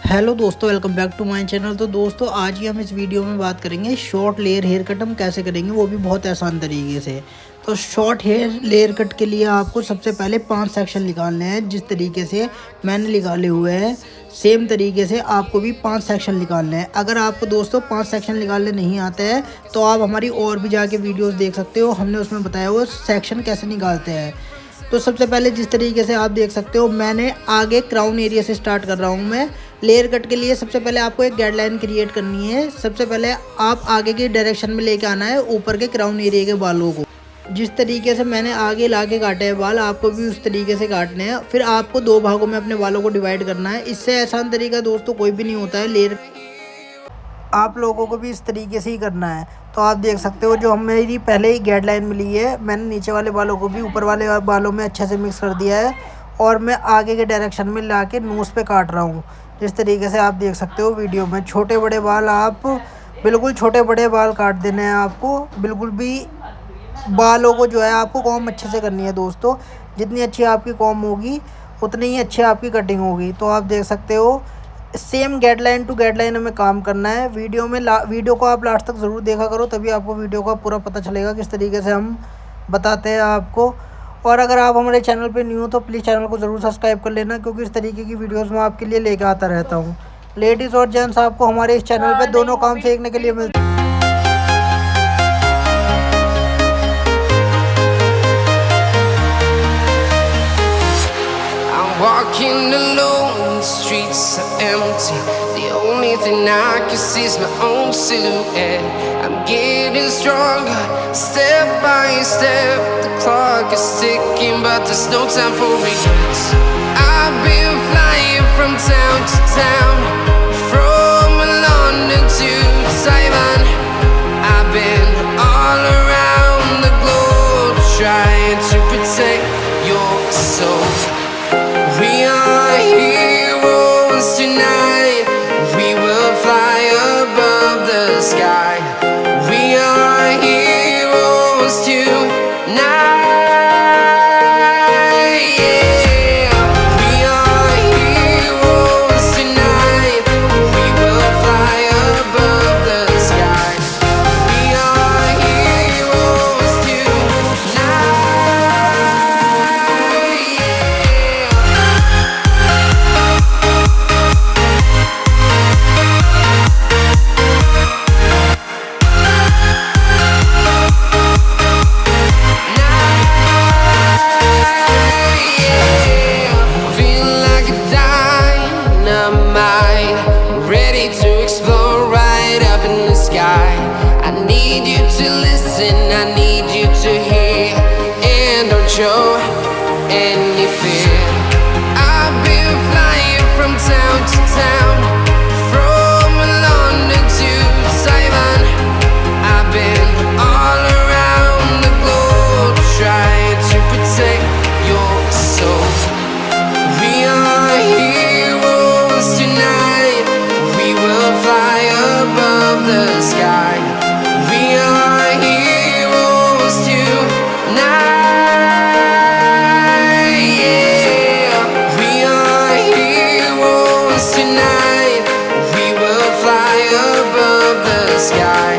Hello दोस्तों, welcome back to my channel. तो दोस्तों आज ही हम इस वीडियो में बात करेंगे शॉर्ट लेयर हेयर कट हम कैसे करेंगे, वो भी बहुत आसान तरीके से। तो शॉर्ट हेयर लेयर कट के लिए आपको सबसे पहले 5 सेक्शन निकालने हैं। जिस तरीके से मैंने निकाले हुए हैं सेम तरीके से आपको भी 5 सेक्शन निकालने हैं। अगर आपको दोस्तों 5 सेक्शन निकालने नहीं आते हैं तो आप हमारी और भी जाके वीडियोज़ देख सकते हो, हमने उसमें बताया वो सेक्शन कैसे निकालते हैं। तो सबसे पहले जिस तरीके से आप देख सकते हो, मैंने आगे क्राउन एरिया से स्टार्ट कर रहा हूँ। मैं लेयर कट के लिए सबसे पहले आपको एक गाइडलाइन क्रिएट करनी है। सबसे पहले आप आगे की डायरेक्शन में लेके आना है ऊपर के क्राउन एरिया के बालों को। जिस तरीके से मैंने आगे ला के काटे हैं बाल, आपको भी उस तरीके से काटने हैं। फिर आपको 2 भागों में अपने बालों को डिवाइड करना है। इससे आसान तरीका दोस्तों कोई भी नहीं होता है। लेयर आप लोगों को भी इस तरीके से ही करना है। तो आप देख सकते हो जो हम मेरी पहले ही गाइडलाइन मिली है, मैंने नीचे वाले बालों को भी ऊपर वाले बालों में अच्छे से मिक्स कर दिया है और मैं आगे के डायरेक्शन में ला के नोज़ पे काट रहा हूँ। जिस तरीके से आप देख सकते हो वीडियो में, छोटे बड़े बाल आप बिल्कुल छोटे बड़े बाल काट देने हैं आपको। बिल्कुल भी बालों को जो है आपको कॉम अच्छे से करनी है दोस्तों। जितनी अच्छी आपकी कॉम होगी उतनी ही अच्छी आपकी कटिंग होगी। तो आप देख सकते हो सेम गाइडलाइन टू गाइडलाइन हमें काम करना है। वीडियो को आप लास्ट तक ज़रूर देखा करो, तभी आपको वीडियो का पूरा पता चलेगा किस तरीके से हम बताते हैं आपको। और अगर आप हमारे चैनल पे न्यू हो तो प्लीज़ चैनल को ज़रूर सब्सक्राइब कर लेना, क्योंकि इस तरीके की वीडियोस मैं आपके लिए लेकर आता रहता हूँ। लेडीज़ और जेंट्स आपको हमारे इस चैनल पे दोनों काम सीखने के लिए मिलते हैं। Walking alone, the streets are empty. The only thing I can see is my own silhouette. I'm getting stronger, step by step. The clock is ticking, but there's no time for regrets. I've been flying from town to town, from London to Taiwan. I've been all around the globe, trying to protect your soul. We are heroes tonight. We will fly above the sky. We are heroes tonight. Yeah. We are heroes tonight. We will fly above the sky. We are heroes tonight. I need you to listen, I need you to hear, and don't show any fear. I've been flying from town to town, from London to Taiwan. I've been all around the globe, trying to protect your soul. We are heroes tonight. We will fly above the sky. We are heroes tonight. Yeah. We are heroes tonight. We will fly above the sky.